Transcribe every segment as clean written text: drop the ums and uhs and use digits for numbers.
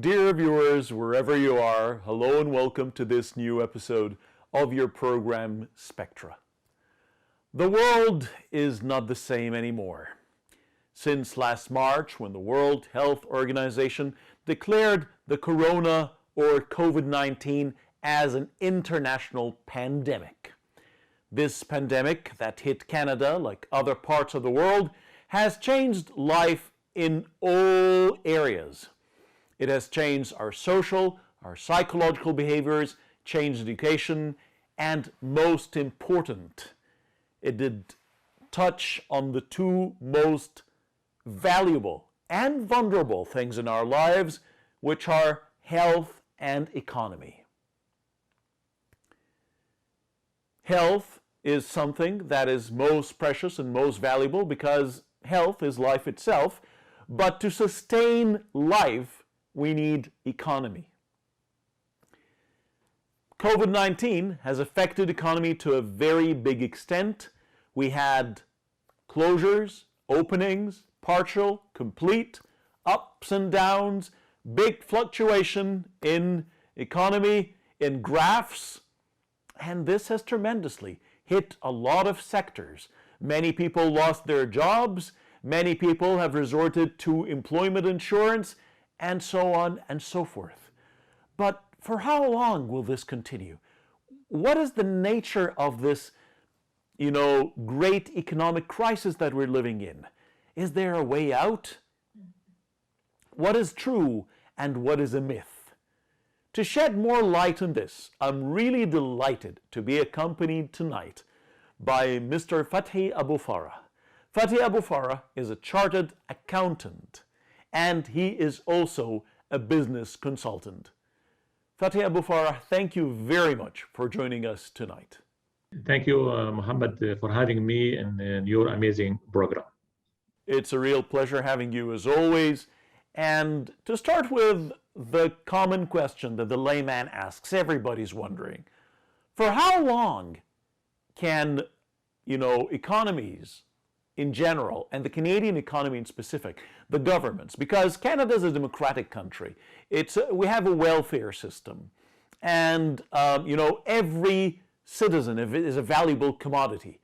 Dear viewers, wherever you are, hello and welcome to this new episode of your program Spectra. The world is not the same anymore. Since last March, when the World Health Organization declared the corona or COVID-19 as an international pandemic. This pandemic that hit Canada, like other parts of the world, has changed life in all areas. It has changed our social, our psychological behaviors, changed education, and most important, it did touch on the two most valuable and vulnerable things in our lives, which are health and economy. Health is something that is most precious and most valuable because health is life itself, but to sustain life, we need economy. COVID-19 has affected economy to a very big extent. We had closures, openings, partial, complete, ups and downs, big fluctuation in economy, in graphs, and this has tremendously hit a lot of sectors. Many people lost their jobs, many people have resorted to employment insurance, and so on and so forth. But for how long will this continue? What is the nature of this, great economic crisis that we're living in? Is there a way out? What is true and what is a myth? To shed more light on this, I'm really delighted to be accompanied tonight by Mr. Fathi Abu Farah. Fathi Abu Farah is a chartered accountant, and he is also a business consultant. Fathi Abu Farah, thank you very much for joining us tonight. Thank you, Mohammed, for having me in your amazing program. It's a real pleasure having you as always. And to start with the common question that the layman asks, everybody's wondering, for how long can, economies in general, and the Canadian economy in specific, the governments, because Canada is a democratic country. We have a welfare system, and every citizen is a valuable commodity.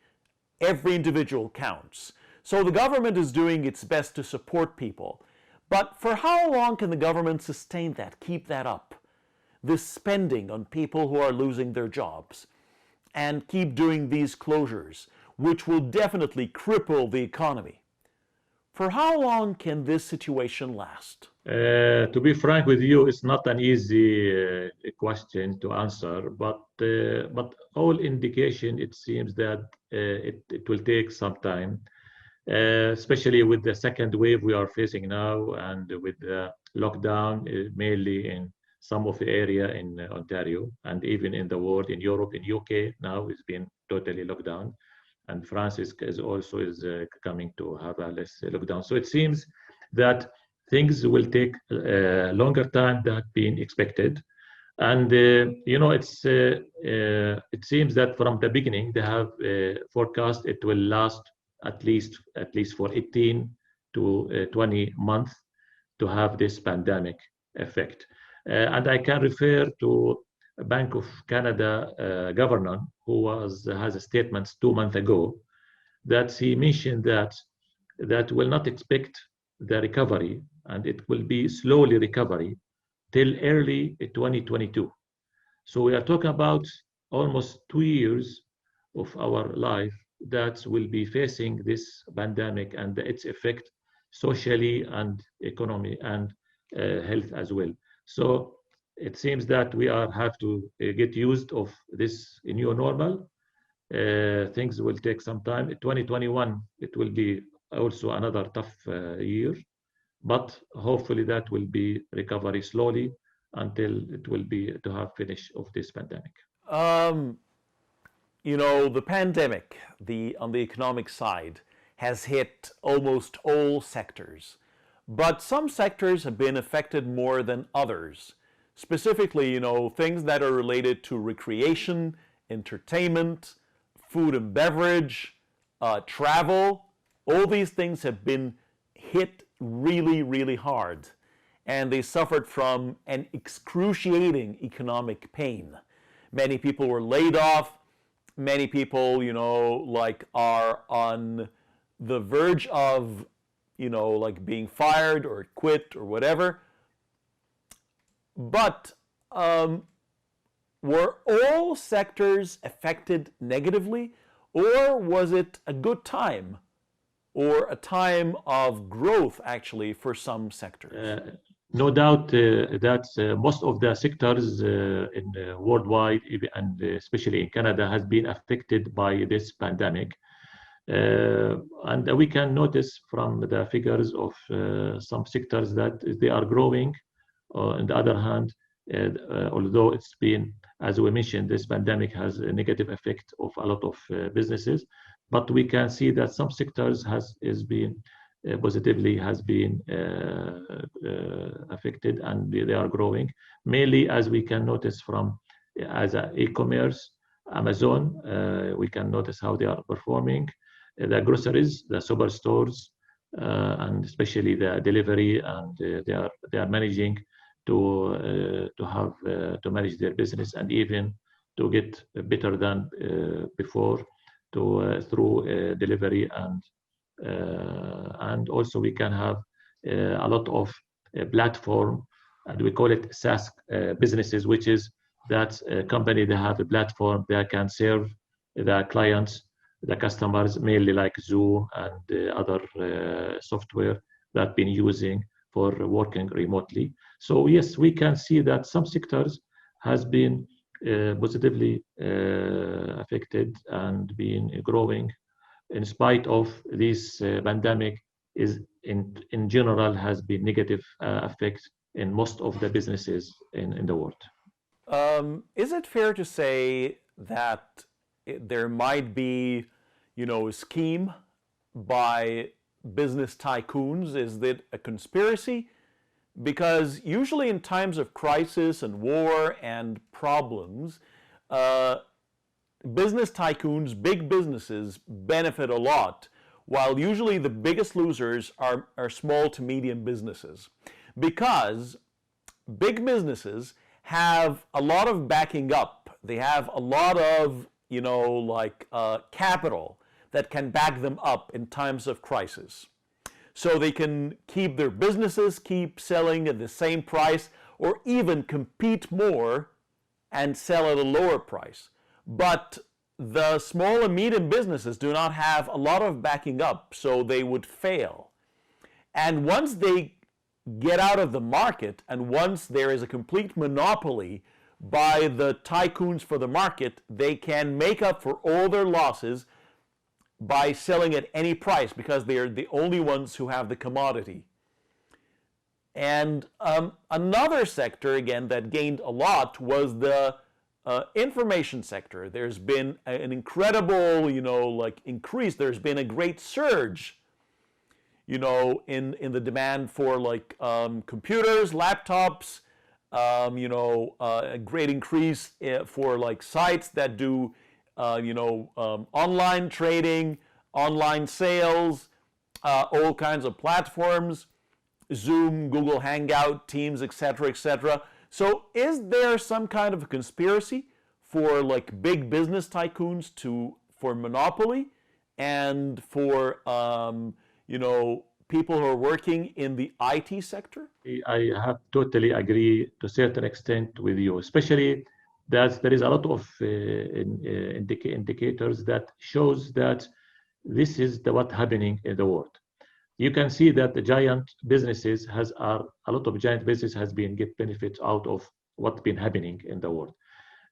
Every individual counts. So the government is doing its best to support people. But for how long can the government sustain that, keep that up? This spending on people who are losing their jobs, and keep doing these closures, which will definitely cripple the economy. For how long can this situation last? To be frank with you, it's not an easy question to answer, but all indication, it seems that it will take some time, especially with the second wave we are facing now and with the lockdown, mainly in some of the area in Ontario and even in the world, in Europe, in UK now it's been totally locked down. And France is also coming to have a less lockdown. So it seems that things will take a longer time than being expected. And it seems that from the beginning they have forecast it will last at least for 18 to 20 months to have this pandemic effect. And I can refer to Bank of Canada governor who has a statement 2 months ago that he mentioned that will not expect the recovery and it will be slowly recovery till early 2022. So we are talking about almost 2 years of our life that will be facing this pandemic and its effect socially and economy and health as well. So it seems that we have to get used of this new normal. Things will take some time. 2021, it will be also another tough year, but hopefully that will be recovery slowly until it will be to have finish of this pandemic. The pandemic, on the economic side, has hit almost all sectors, but some sectors have been affected more than others. Specifically, things that are related to recreation, entertainment, food and beverage, travel, all these things have been hit really, really hard. and they suffered from an excruciating economic pain. Many people were laid off. Many people, like are on the verge of, like being fired or quit or whatever. But were all sectors affected negatively, or was it a good time or a time of growth actually for some sectors? No doubt that most of the sectors in worldwide and especially in Canada has been affected by this pandemic. And we can notice from the figures of some sectors that they are growing. On the other hand, although it's been, as we mentioned, this pandemic has a negative effect of a lot of businesses, but we can see that some sectors has been positively has been affected, and they are growing, mainly as we can notice from as e-commerce, Amazon, we can notice how they are performing, the groceries, the superstores, and especially the delivery, and they are managing to manage their business and even to get better than before through delivery, and also we can have a lot of platform, and we call it SaaS businesses, which is that company they have a platform that can serve the clients, the customers, mainly like Zoom and other software that been using for working remotely. So yes, we can see that some sectors has been positively affected and been growing in spite of this pandemic is in general has been negative effect in most of the businesses in the world. Is it fair to say that there might be, a scheme by business tycoons? Is that a conspiracy? Because usually in times of crisis and war and problems, business tycoons, big businesses, benefit a lot, while usually the biggest losers are small to medium businesses. Because big businesses have a lot of backing up. They have a lot of, capital that can back them up in times of crisis. So they can keep their businesses, keep selling at the same price, or even compete more and sell at a lower price. But the small and medium businesses do not have a lot of backing up, so they would fail. And once they get out of the market, and once there is a complete monopoly by the tycoons for the market, they can make up for all their losses by selling at any price because they are the only ones who have the commodity. And another sector, again, that gained a lot was the information sector. There's been an incredible, increase. There's been a great surge, in the demand for computers, laptops, a great increase for sites that do, online trading, online sales, all kinds of platforms, Zoom, Google Hangout, Teams, etc., etc. So is there some kind of a conspiracy for big business tycoons for monopoly and for people who are working in the IT sector? I have totally agree to a certain extent with you, especially that there is a lot of indicators that shows that this is what's happening in the world. You can see that the giant businesses a lot of giant businesses has been get benefits out of what's been happening in the world.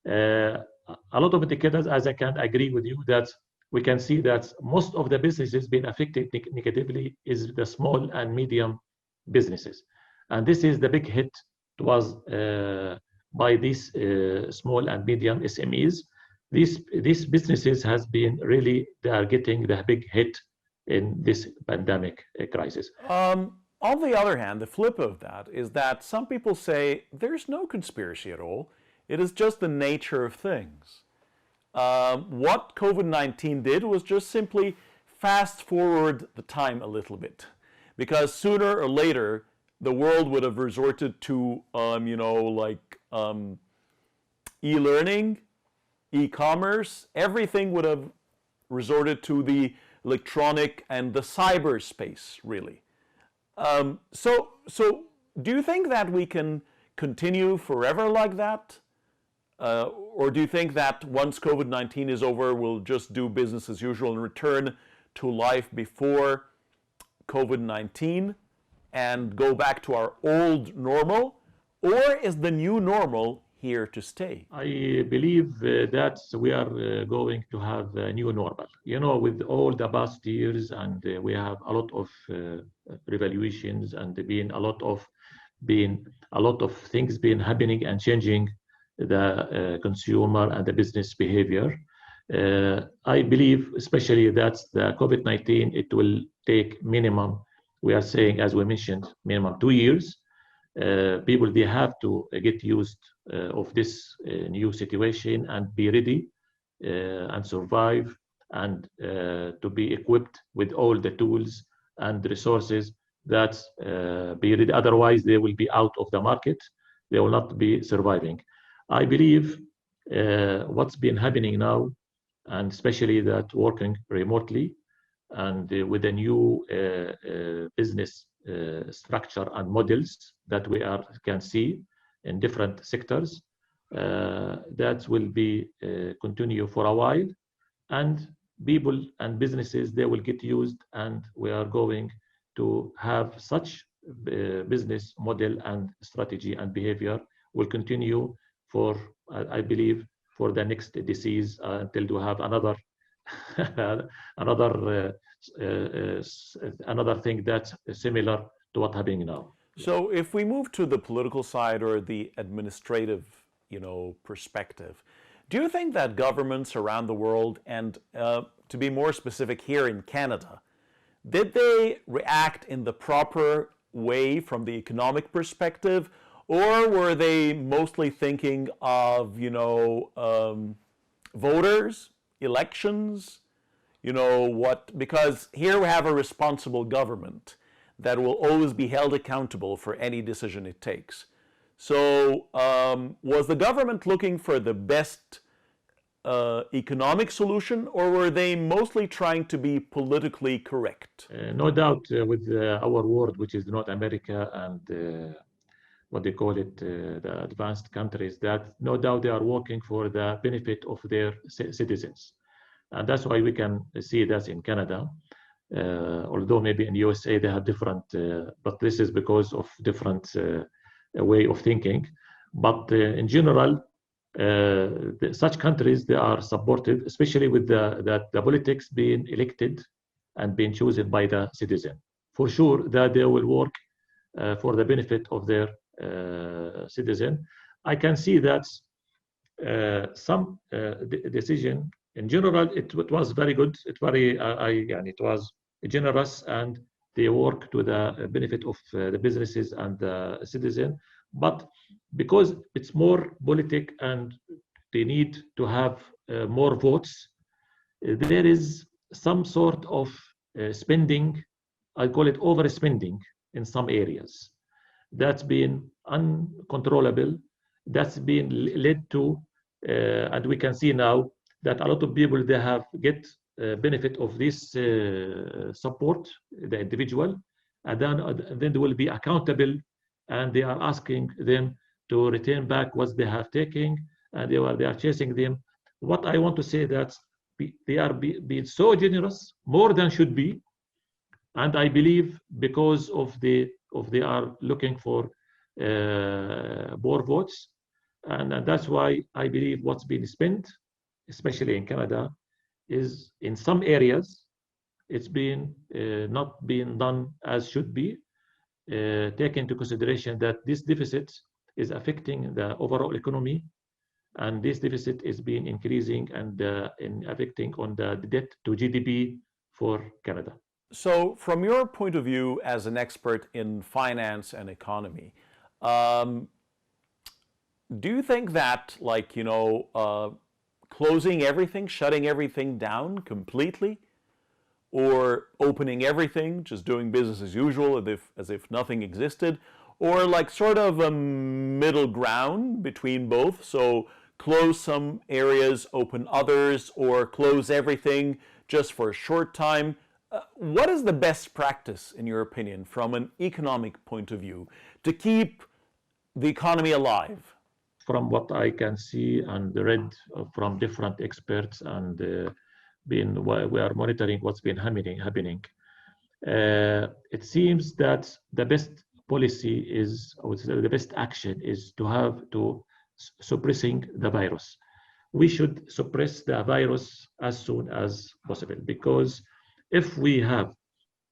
A lot of indicators, as I can agree with you, that we can see that most of the businesses being affected negatively is the small and medium businesses. And this is the big hit was by these small and medium SMEs. These businesses has been really, they are getting the big hit in this pandemic crisis. On the other hand, the flip of that is that some people say there's no conspiracy at all. It is just the nature of things. What COVID-19 did was just simply fast forward the time a little bit. Because sooner or later, the world would have resorted to, e-learning, e-commerce. Everything would have resorted to the electronic and the cyberspace, really. So do you think that we can continue forever like that? Or do you think that once COVID-19 is over, we'll just do business as usual and return to life before COVID-19 and go back to our old normal? Or is the new normal here to stay? I believe that we are going to have a new normal. You know, with all the past years, and we have a lot of revaluations and been a lot of things been happening and changing the consumer and the business behavior. I believe, especially that the COVID-19, it will take minimum. We are saying, as we mentioned, minimum 2 years. People, they have to get used of this new situation and be ready and survive, and to be equipped with all the tools and resources that be ready. Otherwise, they will be out of the market. They will not be surviving. I believe what's been happening now, and especially that working remotely and with the new business structure and models that we can see in different sectors, that will be continue for a while, and people and businesses, they will get used, and we are going to have such business model and strategy and behavior will continue for, I believe, for the next disease until we have another another thing that's similar to what's happening now. So if we move to the political side or the administrative, perspective, do you think that governments around the world, and to be more specific here in Canada, did they react in the proper way from the economic perspective, or were they mostly thinking of, voters, elections, because here we have a responsible government that will always be held accountable for any decision it takes. So was the government looking for the best economic solution, or were they mostly trying to be politically correct? No doubt with our world, which is North America and what they call it, the advanced countries, that no doubt they are working for the benefit of their citizens. And that's why we can see that in Canada, although maybe in USA they have different, but this is because of different way of thinking. But in general, such countries, they are supported, especially with the politics being elected and being chosen by the citizen. For sure that they will work for the benefit of their citizen. I can see that some decision in general, it was very good. It it was generous, and they work to the benefit of the businesses and the citizen. But because it's more politic and they need to have more votes, there is some sort of spending. I call it overspending in some areas. That's been uncontrollable. That's been led to, and we can see now that a lot of people, they have get benefit of this support, the individual, and then they will be accountable, and they are asking them to return back what they have taken, and they are chasing them. What I want to say that they are being so generous, more than should be, and I believe because of they are looking for more votes, and that's why I believe what's been spent, especially in Canada, is in some areas it's been not being done as should be. Take into consideration that this deficit is affecting the overall economy, and this deficit is being increasing and affecting on the debt to GDP for Canada. So from your point of view as an expert in finance and economy, do you think that, closing everything, shutting everything down completely or opening everything, just doing business as usual, as if nothing existed, or like sort of a middle ground between both. So close some areas, open others, or close everything just for a short time. What is the best practice, in your opinion, from an economic point of view, to keep the economy alive? From what I can see and read from different experts, and we are monitoring what's been happening. It seems that the best policy is, or the best action is to have to suppressing the virus. We should suppress the virus as soon as possible, because if we have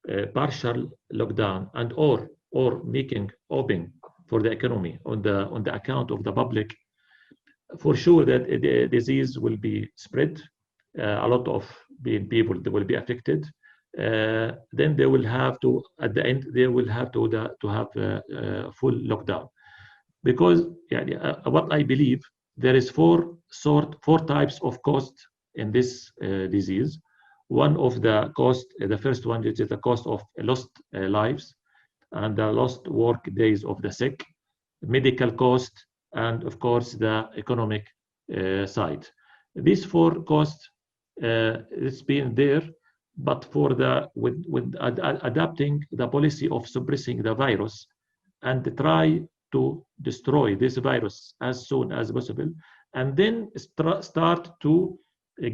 a partial lockdown and or making open for the economy on the account of the public, for sure that the disease will be spread. A lot of people will be affected. Then they will have to, at the end, they will have to have a full lockdown. Because what I believe, there is four types of cost in this disease. One of the cost, the first one is the cost of lost lives and the lost work days of the sick, medical cost, and of course the economic side. These four costs, it's been there, but for with adapting the policy of suppressing the virus and try to destroy this virus as soon as possible, and then start to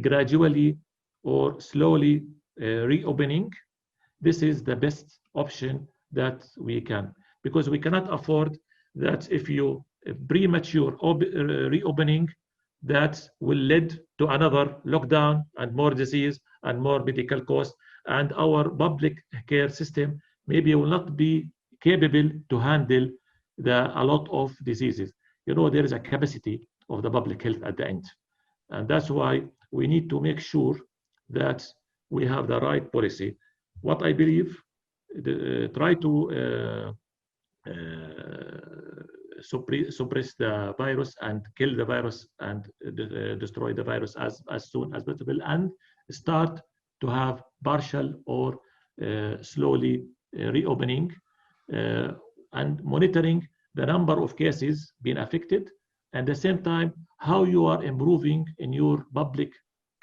gradually or slowly reopening. This is the best option that we can, because we cannot afford that if you premature reopening, that will lead to another lockdown and more disease and more medical costs, and our public care system maybe will not be capable to handle a lot of diseases. There is a capacity of the public health at the end, and that's why we need to make sure that we have the right policy. What I believe, try to suppress the virus and kill the virus and destroy the virus as soon as possible, and start to have partial or slowly reopening, and monitoring the number of cases being affected, and at the same time how you are improving in your public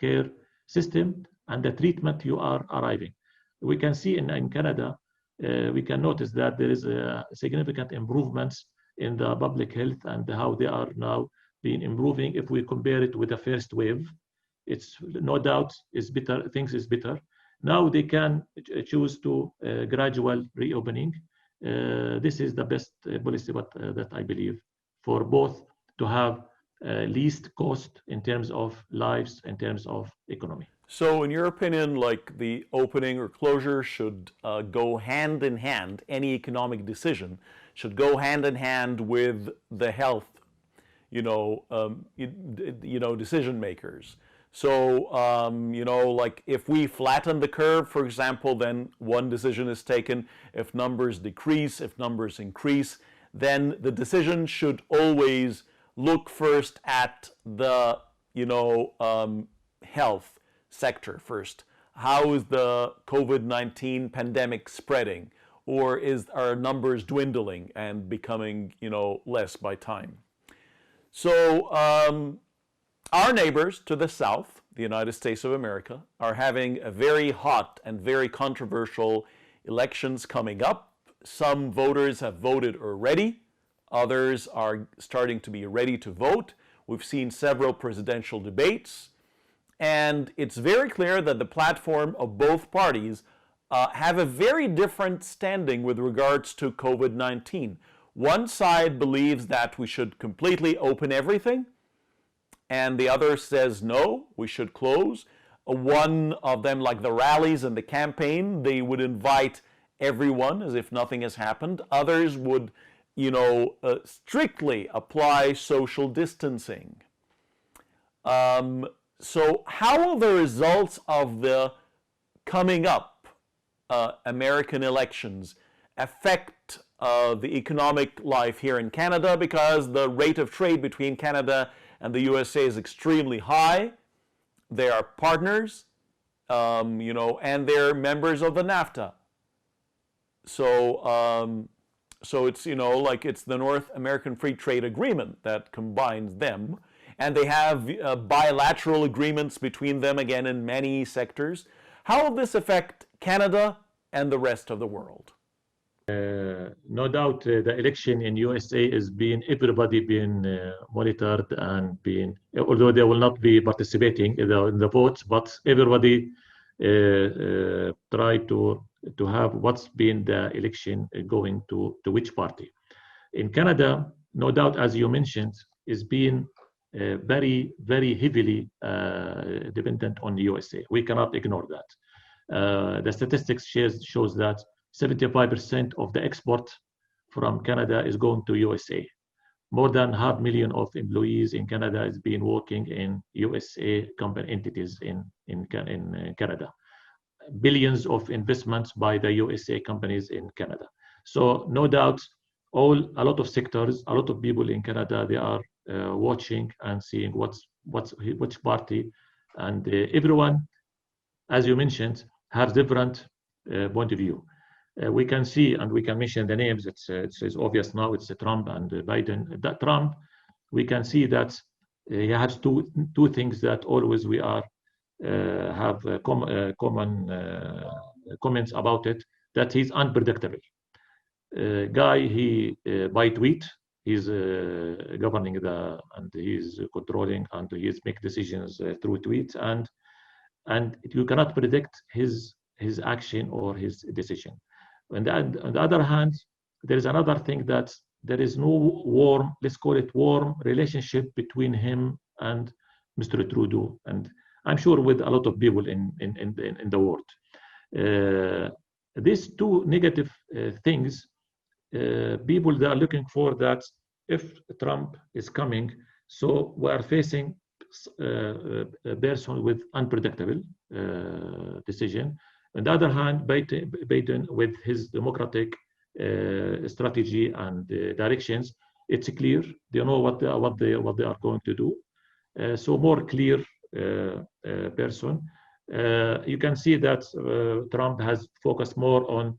care system and the treatment you are arriving. We can see in Canada, we can notice that there is a significant improvements in the public health and how they are now being improving. If we compare it with the first wave, it's no doubt is better. Things is better. Now they can choose to gradual reopening. This is the best policy that I believe for both to have least cost in terms of lives, in terms of economy. So in your opinion, like the opening or closure should go hand in hand, any economic decision should go hand in hand with the health, decision makers. So, like if we flatten the curve, for example, then one decision is taken. If numbers decrease, if numbers increase, then the decision should always look first at the, health sector first. How is the COVID-19 pandemic spreading? Or are numbers dwindling and becoming, less by time? So our neighbors to the south, the United States of America, are having a very hot and very controversial elections coming up. Some voters have voted already. Others are starting to be ready to vote. We've seen several presidential debates. And it's very clear that the platform of both parties have a very different standing with regards to COVID-19. One side believes that we should completely open everything, and the other says no, we should close. One of them, like the rallies and the campaign, they would invite everyone as if nothing has happened. Others would, strictly apply social distancing. So how will the results of the coming up American elections affect the economic life here in Canada? Because the rate of trade between Canada and the USA is extremely high. They are partners. and they're members of the NAFTA. So it's, like it's the North American Free Trade Agreement that combines them. And they have bilateral agreements between them, again, in many sectors. How will this affect Canada and the rest of the world? No doubt, the election in USA is everybody being monitored and although they will not be participating in the votes, but everybody try to have what's been the election going to which party. In Canada, no doubt, as you mentioned, is being very, very heavily dependent on the USA. We cannot ignore that. The statistics shows that 75% of the export from Canada is going to USA. More than 500,000 of employees in Canada is being working in USA company entities in Canada. Billions of investments by the USA companies in Canada. So no doubt, a lot of sectors, a lot of people in Canada, they are watching and seeing which party, and everyone, as you mentioned, has different point of view. We can see, and we can mention the names. It's obvious now. It's Trump and Biden. That Trump, we can see that he has two things that always we are have common comments about it. That he's unpredictable. Guy, he by tweet, he's governing and he's controlling, and he's make decisions through tweets, and you cannot predict his action or his decision. On the other hand, there is another thing, that there is no warm, let's call it warm, relationship between him and Mr. Trudeau, and I'm sure with a lot of people in the world. These two negative things, people they are looking for, that if Trump is coming, so we are facing a person with unpredictable decision. On the other hand, Biden with his democratic strategy and directions, it's clear. They know what they are going to do. So more clear person. You can see that Trump has focused more on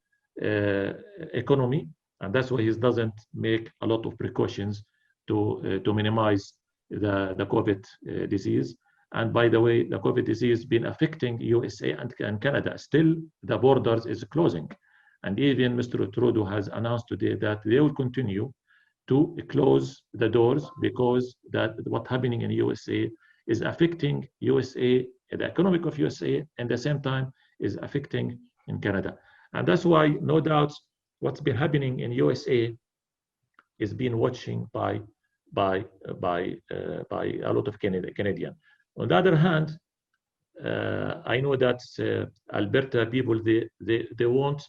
economy, and that's why he doesn't make a lot of precautions to minimize the COVID disease. And by the way, the COVID disease has been affecting USA and Canada. Still, the borders is closing. And even Mr. Trudeau has announced today that they will continue to close the doors, because that what's happening in USA is affecting USA, the economic of USA, and at the same time is affecting in Canada. And that's why, no doubt, what's been happening in USA is being watching by a lot of Canadian. On the other hand, I know that Alberta people, they want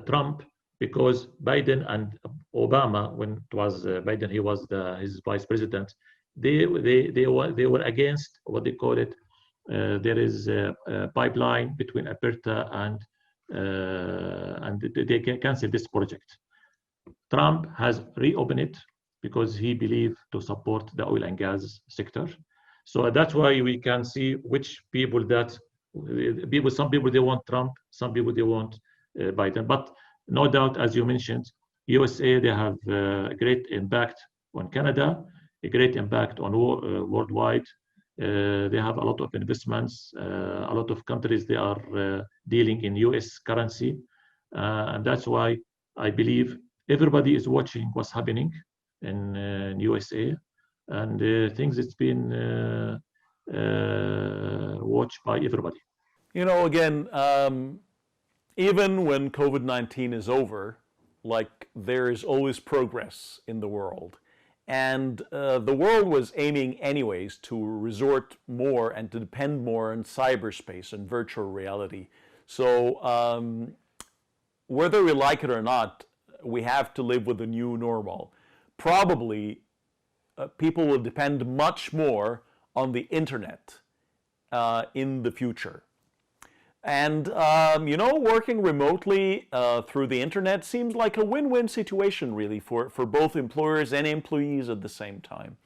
Trump, because Biden and Obama, when it was Biden, he was his vice president, they were against what they call it. There is a pipeline between Alberta and they can cancel this project. Trump has reopened it because he believed to support the oil and gas sector. So that's why we can see which people some people they want Trump, some people they want Biden. But no doubt, as you mentioned, USA, they have a great impact on Canada, a great impact on worldwide. They have a lot of investments. A lot of countries, they are dealing in US currency. And that's why I believe everybody is watching what's happening in USA. And things it's been watched by everybody. Again, even when COVID-19 is over, there is always progress in the world. And the world was aiming anyways to resort more and to depend more on cyberspace and virtual reality. So whether we like it or not, we have to live with the new normal. Probably people will depend much more on the internet in the future. And, working remotely through the internet seems like a win-win situation, really, for both employers and employees at the same time.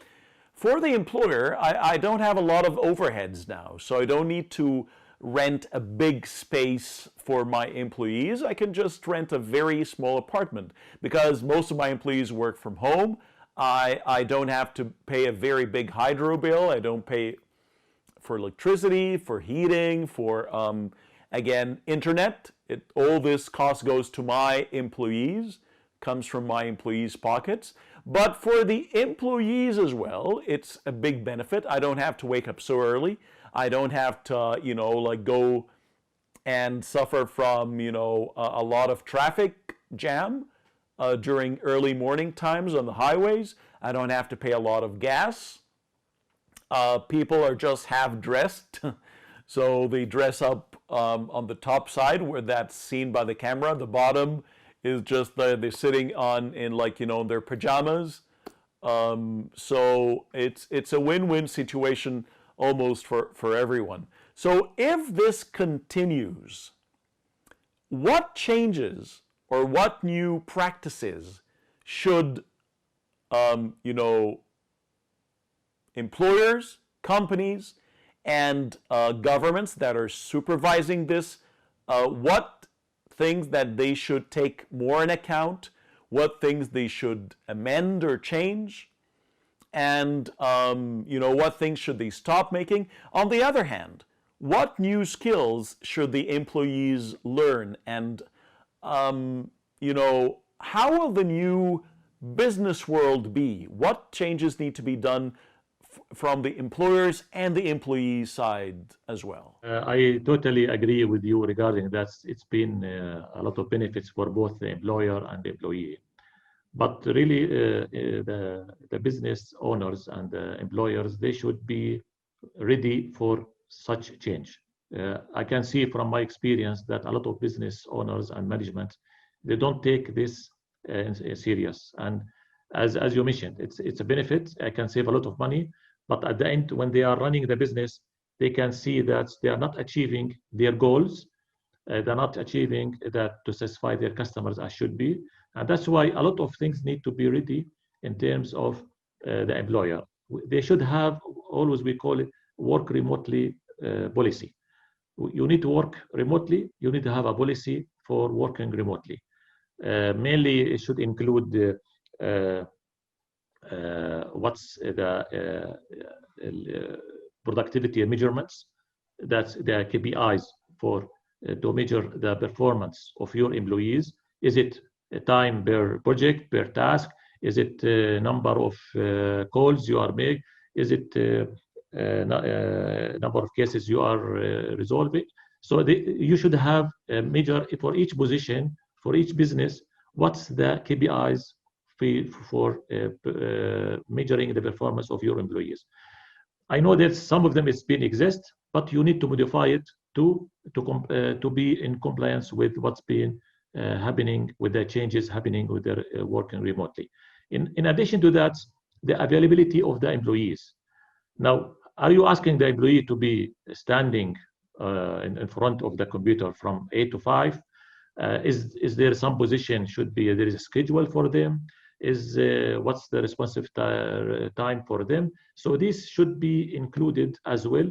For the employer, I don't have a lot of overheads now, so I don't need to rent a big space for my employees. I can just rent a very small apartment because most of my employees work from home. I don't have to pay a very big hydro bill. I don't pay for electricity, for heating, for, again, internet. All this cost goes to my employees, comes from my employees' pockets. But for the employees as well, it's a big benefit. I don't have to wake up so early. I don't have to, like go and suffer from, a lot of traffic jam during early morning times on the highways. I don't have to pay a lot of gas. People are just half dressed. So they dress up on the top side where that's seen by the camera. The bottom is just they're sitting in their pajamas. So it's a win-win situation almost for everyone. So if this continues, what changes or what new practices should employers, companies, and governments that are supervising this, what things that they should take more in account, what things they should amend or change, and what things should they stop making. On the other hand, what new skills should the employees learn, and how will the new business world be? What changes need to be done from the employers and the employee side as well? I totally agree with you regarding that. It's been a lot of benefits for both the employer and the employee. But really, the business owners and the employers, they should be ready for such change. I can see from my experience that a lot of business owners and management, they don't take this serious. And as you mentioned, it's a benefit. I can save a lot of money, but at the end, when they are running the business, they can see that they are not achieving their goals. They're not achieving that to satisfy their customers as should be. And that's why a lot of things need to be ready in terms of the employer. They should have, always we call it, work remotely policy. You need to work remotely. You need to have a policy for working remotely. Mainly, it should include what's the productivity measurements. That's the KPIs for to measure the performance of your employees. Is it time per project, per task? Is it number of calls you are making? Is it number of cases you are resolving? So you should have a measure for each position, for each business, what's the KPIs for measuring the performance of your employees. I know that some of them it's been exist, but you need to modify it to be in compliance with what's been happening, with the changes happening with their working remotely. In addition to that, the availability of the employees. Now, are you asking the employee to be standing in front of the computer from 8 to 5? Is there some position should be, there is a schedule for them? Is what's the responsive time for them? So this should be included as well,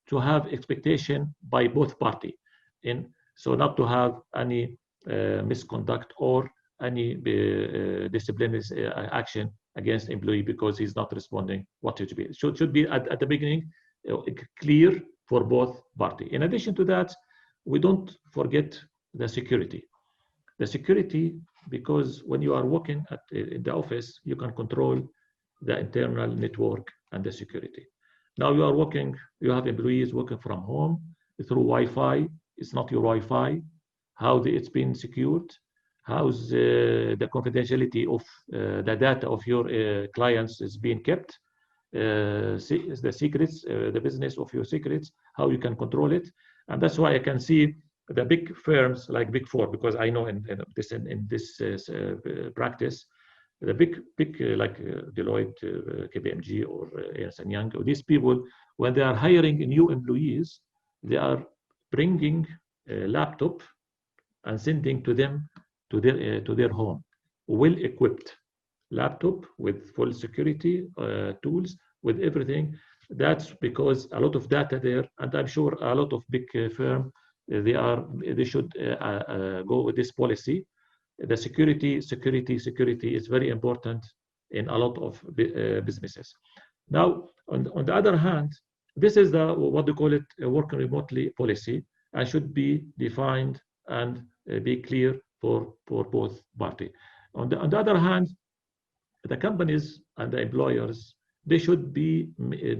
to have expectation by both parties, so not to have any misconduct or any disciplinary action against employee because he's not responding what it should be. Should be at the beginning clear for both parties. In addition to that, we don't forget the security. The security, because when you are working in the office, you can control the internal network and the security. Now you are working, you have employees working from home through Wi-Fi. It's not your Wi-Fi. How it's been secured? How's the confidentiality of the data of your clients is being kept? The secrets, the business of your secrets, how you can control it. And that's why I can see the big firms like Big Four, because I know in this practice, the big like Deloitte, KPMG, or Ernst & Young, these people, when they are hiring new employees, they are bringing a laptop and sending to them to their home, well-equipped laptop with full security tools, with everything. That's because a lot of data there, and I'm sure a lot of big firm they should go with this policy. The security is very important in a lot of businesses. Now, on the other hand, this is the what they call it a working remotely policy, and should be defined and be clear for both party. On the other hand, the companies and the employers, they should be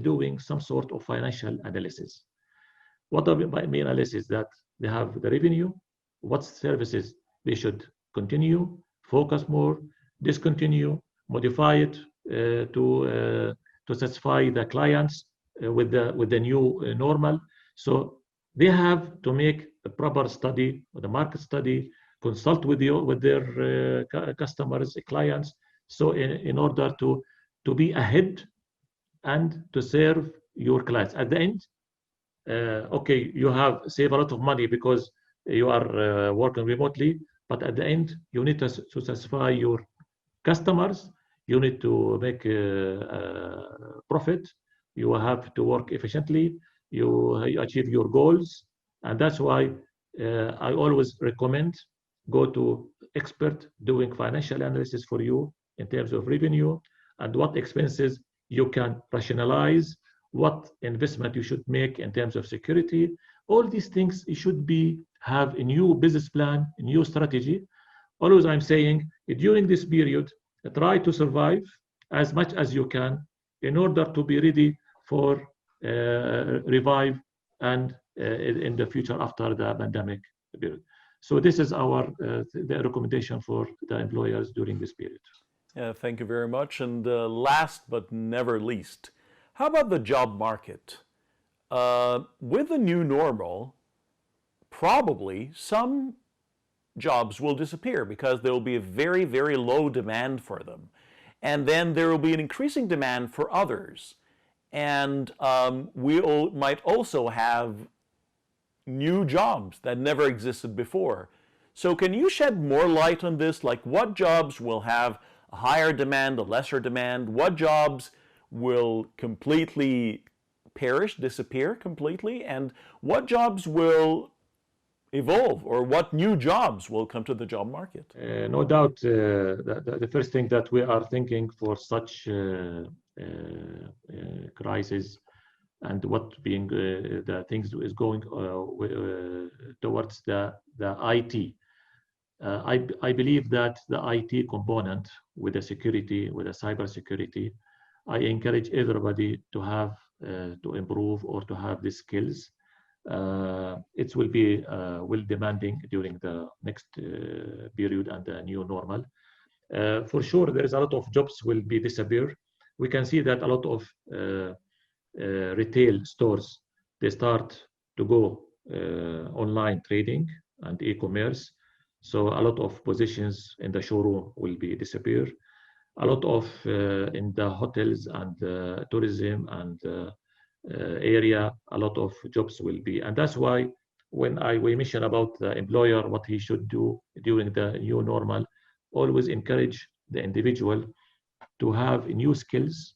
doing some sort of financial analysis. What I mean analysis that they have the revenue, what services they should continue, focus more, discontinue, modify it to satisfy the clients with the new normal. So they have to make a proper study, the market study, consult with their customers, clients. So in order to be ahead and to serve your clients at the end, okay, you have save a lot of money because you are working remotely, but at the end, you need to satisfy your customers. You need to make profit. You have to work efficiently. You achieve your goals, and that's why I always recommend go to expert doing financial analysis for you in terms of revenue and what expenses you can rationalize, what investment you should make in terms of security. All these things should be have a new business plan, a new strategy. Always I'm saying during this period, try to survive as much as you can in order to be ready for revive and in the future after the pandemic period. So this is our the recommendation for the employers during this period. Thank you very much. And last but never least, how about the job market? With the new normal, probably some jobs will disappear because there will be a very, very low demand for them. And then there will be an increasing demand for others. And we might also have new jobs that never existed before. So can you shed more light on this? Like what jobs will have a higher demand, a lesser demand? What jobs will completely perish, disappear completely? And what jobs will evolve, or what new jobs will come to the job market? No doubt, the first thing that we are thinking for such crisis and what being the things is going towards the IT. I believe that the IT component with the security, with the cyber security, I encourage everybody to have to improve or to have these skills. It will be will demanding during the next period and the new normal. For sure, there is a lot of jobs will be disappear. We can see that a lot of retail stores, they start to go online trading and e-commerce. So a lot of positions in the showroom will be disappear. A lot of in the hotels and tourism and area, a lot of jobs will be. And that's why when we mention about the employer, what he should do during the new normal, always encourage the individual to have new skills,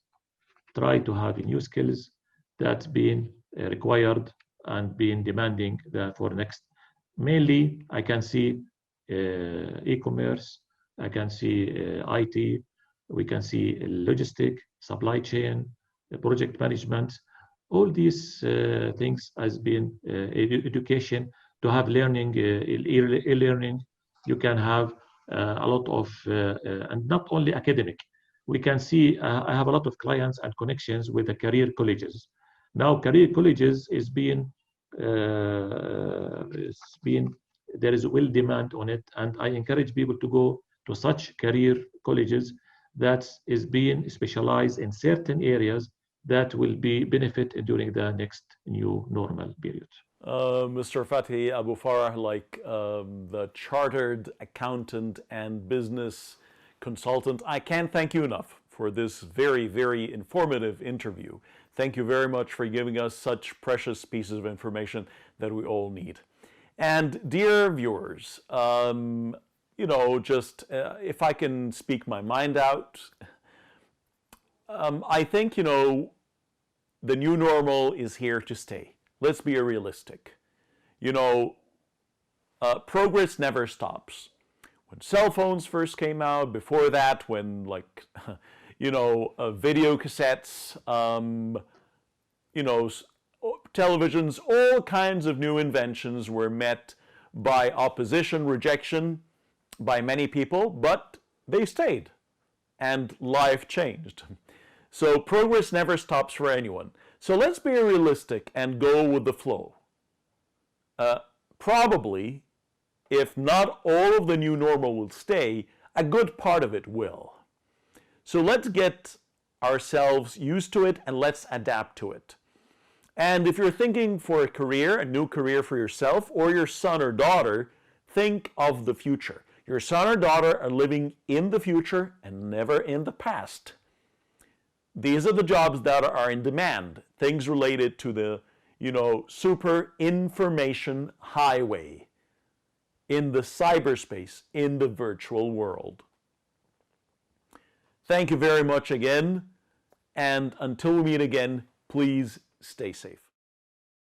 try to have new skills that's being required and being demanding for next. Mainly, I can see e-commerce, I can see IT, we can see logistic, supply chain, project management. All these things has been education to have learning, e-learning. You can have a lot of, and not only academic. We can see, I have a lot of clients and connections with the career colleges. Now, career colleges is being there is will demand on it, and I encourage people to go to such career colleges that is being specialized in certain areas that will be benefit during the next new normal period. Mr. Fatih Abu Farah, like the chartered accountant and business consultant, I can't thank you enough for this very, very informative interview. Thank you very much for giving us such precious pieces of information that we all need. And dear viewers, just if I can speak my mind out, I think, the new normal is here to stay. Let's be realistic. You know, progress never stops. When cell phones first came out, before that, when like, you know, video cassettes, you know, televisions, all kinds of new inventions were met by opposition, rejection by many people, but they stayed and life changed. So progress never stops for anyone. So let's be realistic and go with the flow. Probably, if not all of the new normal will stay, a good part of it will. So let's get ourselves used to it and let's adapt to it. And if you're thinking for a career, a new career for yourself or your son or daughter, think of the future. Your son or daughter are living in the future and never in the past. These are the jobs that are in demand, things related to the, you know, super information highway, in the cyberspace, in the virtual world. Thank you very much again, and until we meet again, please stay safe.